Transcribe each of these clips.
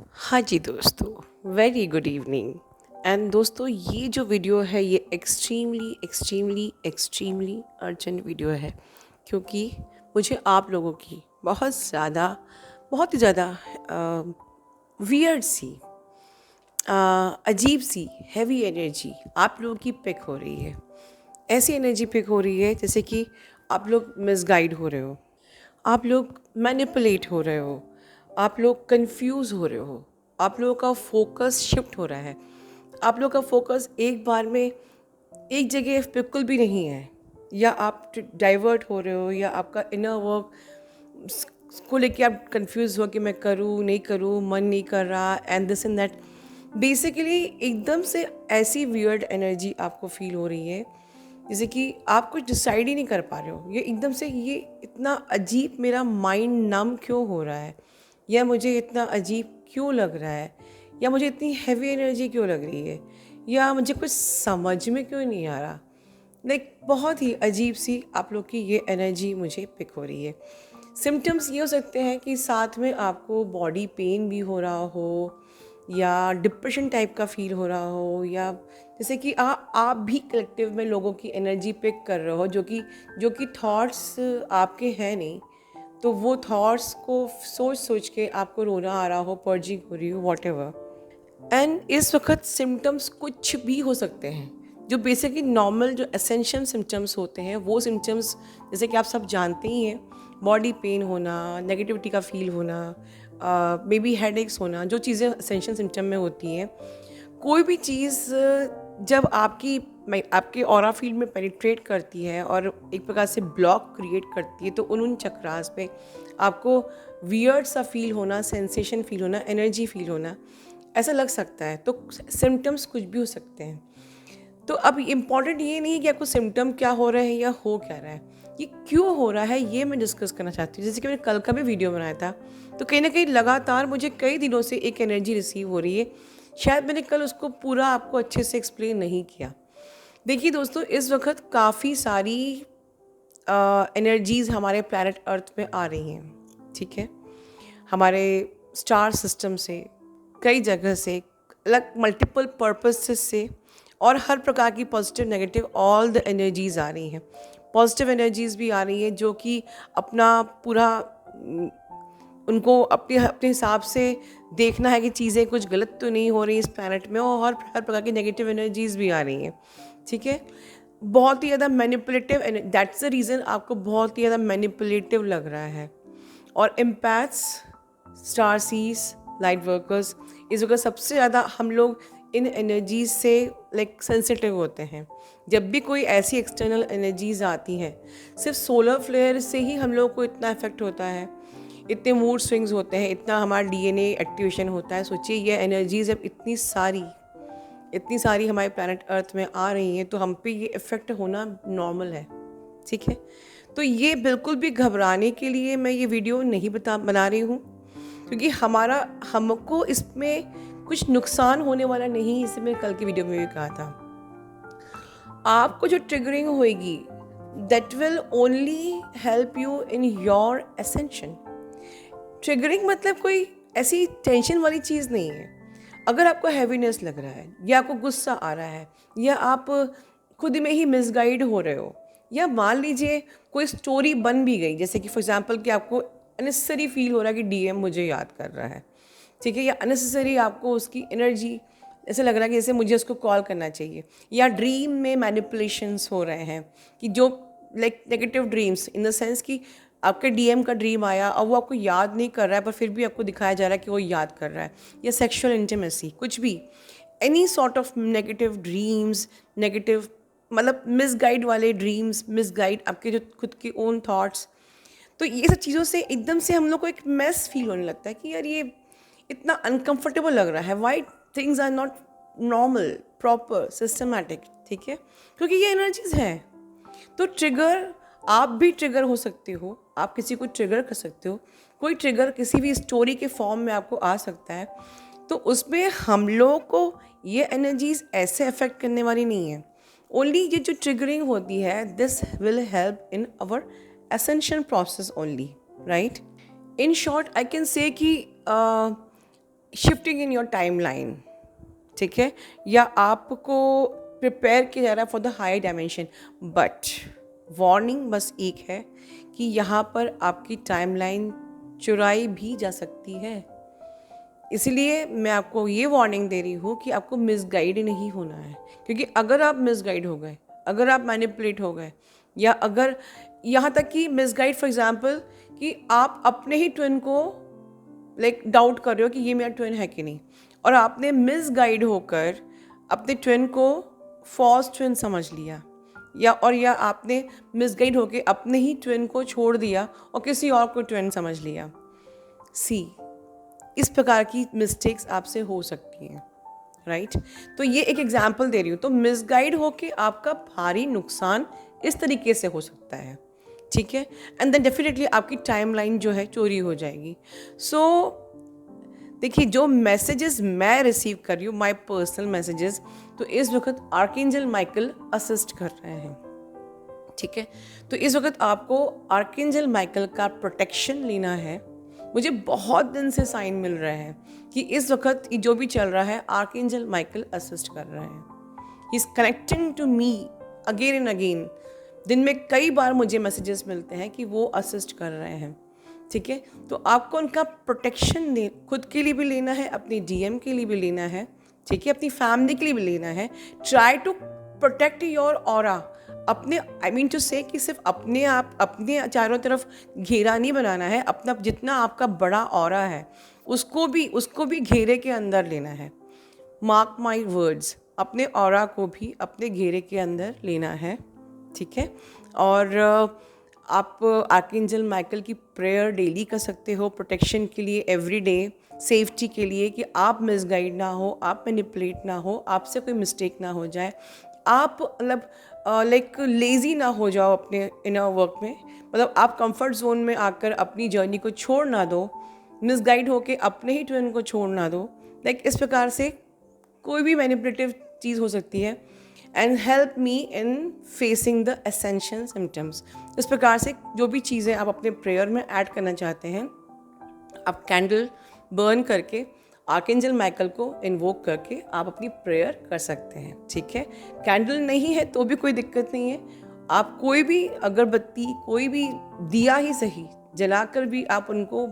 हाँ जी दोस्तों, very good evening. And दोस्तों, ये जो वीडियो है ये extremely extremely extremely urgent video है, क्योंकि मुझे आप लोगों की बहुत ही ज़्यादा वियर्ड सी, अजीब सी हैवी एनर्जी आप लोगों की पिक हो रही है। ऐसी एनर्जी पिक हो रही है जैसे कि आप लोग मिसगाइड हो रहे हो, आप लोग मैनिपुलेट हो रहे हो, आप लोग कंफ्यूज हो रहे हो, आप लोगों का फोकस शिफ्ट हो रहा है, आप लोगों का फोकस एक बार में एक जगह बिल्कुल भी नहीं है, या आप डाइवर्ट हो रहे हो, या आपका इनर वर्क को लेके आप कंफ्यूज हो कि मैं करूँ नहीं करूँ, मन नहीं कर रहा, and this and that. Basically एकदम से ऐसी वियर्ड एनर्जी आपको फील हो रही है जैसे कि आप कुछ डिसाइड ही नहीं कर पा रहे हो। ये एकदम से ये इतना अजीब, मेरा माइंड नम क्यों हो रहा है, या मुझे इतना अजीब क्यों लग रहा है, या मुझे इतनी हैवी एनर्जी क्यों लग रही है, या मुझे कुछ समझ में क्यों नहीं आ रहा। बहुत ही अजीब सी आप लोग की ये एनर्जी मुझे पिक हो रही है। सिम्टम्स ये हो सकते हैं कि साथ में आपको बॉडी पेन भी हो रहा हो, या डिप्रेशन टाइप का फील हो रहा हो, या जैसे कि आप भी कलेक्टिव में लोगों की एनर्जी पिक कर रहे हो जो कि थॉट्स आपके हैं नहीं, तो वो थॉट्स को सोच सोच के आपको रोना आ रहा हो, पर्जिंग हो रही हो, वॉट एवर। एंड इस वक्त सिम्टम्स कुछ भी हो सकते हैं, जो बेसिकली नॉर्मल जो एसेंशियल सिम्टम्स होते हैं वो सिम्टम्स, जैसे कि आप सब जानते ही हैं, बॉडी पेन होना, नेगेटिविटी का फील होना, मे बी हेडेक्स होना, जो चीज़ें एसेंशियल सिम्टम में होती हैं। कोई भी चीज़ जब आपके ऑरा फील्ड में पेनिट्रेट करती है और एक प्रकार से ब्लॉक क्रिएट करती है, तो उन चक्रास पे आपको वियर्ड सा फील होना, सेंसेशन फील होना, एनर्जी फील होना ऐसा लग सकता है। तो सिम्टम्स कुछ भी हो सकते हैं। तो अब इम्पॉर्टेंट ये नहीं है कि आपको सिम्टम क्या हो रहे हैं या हो क्या रहा है, ये क्यों हो रहा है, ये मैं डिस्कस करना चाहती हूँ। जैसे कि मैंने कल का भी वीडियो बनाया था, तो कहीं ना कहीं लगातार मुझे कई दिनों से एक एनर्जी रिसीव हो रही है। शायद मैंने कल उसको पूरा आपको अच्छे से एक्सप्लेन नहीं किया। देखिए दोस्तों, इस वक्त काफ़ी सारी एनर्जीज़ हमारे प्लैनेट अर्थ में आ रही हैं, ठीक है। हमारे स्टार सिस्टम से, कई जगह से, अलग मल्टीपल पर्पसेस से, और हर प्रकार की positive negative all the energies आ रही हैं। पॉजिटिव एनर्जीज़ भी आ रही हैं जो कि अपना पूरा उनको अपने अपने हिसाब से देखना है कि चीज़ें कुछ गलत तो नहीं हो रही इस प्लैनेट में, और हर प्रकार की नेगेटिव एनर्जीज़ भी आ रही हैं, ठीक है। बहुत ही ज़्यादा मैनिपुलेटिव, दैट्स द रीज़न आपको बहुत ही ज़्यादा मैनिपुलेटिव लग रहा है। और एम्पैथ्स, स्टार सीज, लाइट वर्कर्स, इस वक्त सबसे ज़्यादा हम लोग इन एनर्जीज से सेंसिटिव होते हैं। जब भी कोई ऐसी एक्सटर्नल एनर्जीज आती हैं, सिर्फ सोलर फ्लेयर से ही हम लोग को इतना इफेक्ट होता है, इतने मूड स्विंग्स होते हैं, इतना हमारा डीएनए एक्टिवेशन होता है। सोचिए ये एनर्जीज जब इतनी सारी हमारे प्लैनेट अर्थ में आ रही हैं, तो हम पे ये इफ़ेक्ट होना नॉर्मल है, ठीक है। तो ये बिल्कुल भी घबराने के लिए मैं ये वीडियो नहीं बना रही हूँ, क्योंकि हमको इसमें कुछ नुकसान होने वाला नहीं। इसे मैं कल की वीडियो में भी कहा था, आपको जो ट्रिगरिंग होएगी that will only help you in your ascension. Triggering मतलब कोई ऐसी टेंशन वाली चीज़ नहीं है। अगर आपको हैवीनेस लग रहा है, या आपको गुस्सा आ रहा है, या आप खुद में ही मिसगाइड हो रहे हो, या मान लीजिए कोई स्टोरी बन भी गई, जैसे कि फॉर एग्जांपल कि आपको अननेसेसरी फील हो रहा है कि डीएम मुझे याद कर रहा है, ठीक है, या अननेसेसरी आपको उसकी एनर्जी ऐसे लग रहा है कि जैसे मुझे उसको कॉल करना चाहिए, या ड्रीम में मैनिपुलेशंस हो रहे हैं कि जो negative dreams in the sense कि आपके डीएम का ड्रीम आया और वो आपको याद नहीं कर रहा है, पर फिर भी आपको दिखाया जा रहा है कि वो याद कर रहा है, या सेक्सुअल इंटीमेसी, कुछ भी, any sort of negative dreams, negative मतलब मिसगाइड वाले ड्रीम्स, मिसगाइड आपके जो खुद के ओन थॉट्स। तो ये सब चीज़ों से एकदम से हम लोग को एक मेस फील होने लगता है कि यार ये इतना अनकंफर्टेबल लग रहा है, why things are not normal, proper, systematic, ठीक है, क्योंकि ये एनर्जीज हैं। तो ट्रिगर, आप भी ट्रिगर हो सकते हो, आप किसी को ट्रिगर कर सकते हो, कोई ट्रिगर किसी भी स्टोरी के फॉर्म में आपको आ सकता है। तो उसमें हम लोगों को ये एनर्जीज ऐसे अफेक्ट करने वाली नहीं है। ओनली ये जो ट्रिगरिंग होती है, this will help in our essential process only, right. In short I can say कि शिफ्टिंग इन योर टाइमलाइन, ठीक है, या आपको प्रिपेयर किया जा रहा है for the higher dimension. But warning बस एक है कि यहाँ पर आपकी टाइमलाइन चुराई भी जा सकती है। इसलिए मैं आपको ये वार्निंग दे रही हूँ कि आपको मिसगाइड नहीं होना है, क्योंकि अगर आप मिसगाइड हो गए, अगर आप मैनिपुलेट हो गए, या अगर यहाँ तक कि मिसगाइड फॉर एग्जांपल कि आप अपने ही ट्विन को डाउट कर रहे हो कि ये मेरा ट्विन है कि नहीं, और आपने मिसगाइड होकर अपने ट्विन को फॉल्स ट्विन समझ लिया, या आपने मिसगाइड होकर अपने ही ट्विन को छोड़ दिया और किसी और को ट्विन समझ लिया। सी, इस प्रकार की मिस्टेक्स आपसे हो सकती हैं, राइट? तो ये एक एग्जाम्पल दे रही हूँ। तो मिसगाइड होके आपका भारी नुकसान इस तरीके से हो सकता है, ठीक है, एंड देन डेफिनेटली आपकी टाइमलाइन जो है चोरी हो जाएगी। सो देखिए, जो मैसेजेस मैं रिसीव कर रही हूँ, माय पर्सनल मैसेजेस, तो इस वक्त आर्कएंजल माइकल असिस्ट कर रहे हैं, ठीक है। तो इस वक्त आपको आर्कएंजल माइकल का प्रोटेक्शन लेना है। मुझे बहुत दिन से साइन मिल रहे हैं कि इस वक्त जो भी चल रहा है, आर्कएंजल माइकल असिस्ट कर रहे हैं। He is connecting to me again and again. दिन में कई बार मुझे मैसेजेस मिलते हैं कि वो असिस्ट कर रहे हैं, ठीक है। तो आपको उनका प्रोटेक्शन खुद के लिए भी लेना है, अपनी डीएम के लिए भी लेना है, ठीक है, अपनी फैमिली के लिए भी लेना है। Try to protect your aura. अपने आई मीन टू से कि सिर्फ अपने चारों तरफ घेरा नहीं बनाना है, अपना जितना आपका बड़ा ऑरा है उसको भी घेरे के अंदर लेना है। मार्क माई वर्ड्स, अपने ऑरा को भी अपने घेरे के अंदर लेना है, ठीक है। और आप आर्कएंजल माइकल की प्रेयर डेली कर सकते हो प्रोटेक्शन के लिए, एवरी डे, सेफ्टी के लिए, कि आप मिसगाइड ना हो, आप मैनिपुलेट ना हो, आपसे कोई मिस्टेक ना हो जाए, आप लेज़ी ना हो जाओ अपने इनर वर्क में, आप कंफर्ट जोन में आकर अपनी जर्नी को छोड़ ना दो, मिसगाइड होके अपने ही ट्विन को छोड़ ना दो। इस प्रकार से कोई भी मैनिपुलेटिव चीज़ हो सकती है। And help me in facing the essential symptoms. इस प्रकार से जो भी चीज़ें आप अपने प्रेयर में ऐड करना चाहते हैं, आप कैंडल बर्न करके आर्कएंजल माइकल को इन्वोक करके आप अपनी प्रेयर कर सकते हैं, ठीक है। कैंडल नहीं है तो भी कोई दिक्कत नहीं है, आप कोई भी अगरबत्ती, कोई भी दिया ही सही जलाकर भी आप उनको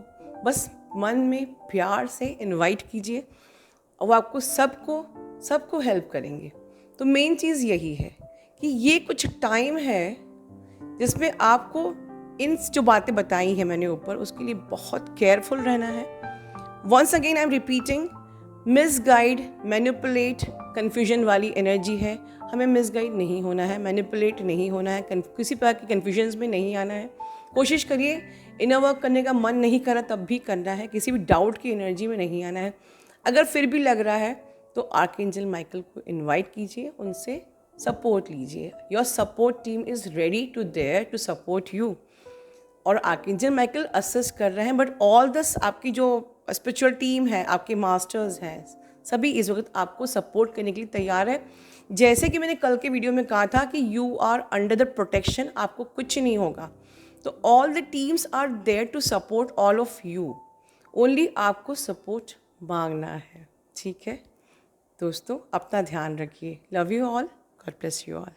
बस मन में प्यार से इनवाइट कीजिए, और वो आपको सबको हेल्प करेंगे। तो मेन चीज़ यही है कि ये कुछ टाइम है जिसमें आपको इन जो बातें बताई हैं मैंने ऊपर, उसके लिए बहुत केयरफुल रहना है। Once again I am repeating, misguide, manipulate, confusion वाली एनर्जी है। हमें मिसगाइड नहीं होना है, मैनिपुलेट नहीं होना है, किसी प्रकार की कन्फ्यूजन्स में नहीं आना है। कोशिश करिए, इनर वर्क करने का मन नहीं करा तब भी करना है, किसी भी डाउट की एनर्जी में नहीं आना है। अगर फिर भी लग रहा है तो आर्कएंजल माइकल को इनवाइट कीजिए, उनसे सपोर्ट लीजिए। Your support team is ready to there to support you. और आर्कएंजल माइकल असिस्ट कर रहे हैं, बट ऑल दिस आपकी जो स्पिरिचुअल टीम है, आपके मास्टर्स हैं, सभी इस वक्त आपको सपोर्ट करने के लिए तैयार है। जैसे कि मैंने कल के वीडियो में कहा था कि you are under the protection, आपको कुछ नहीं होगा। तो all the teams are there to support all of you, only आपको सपोर्ट मांगना है, ठीक है। दोस्तों, अपना ध्यान रखिए। Love you all, God bless you all.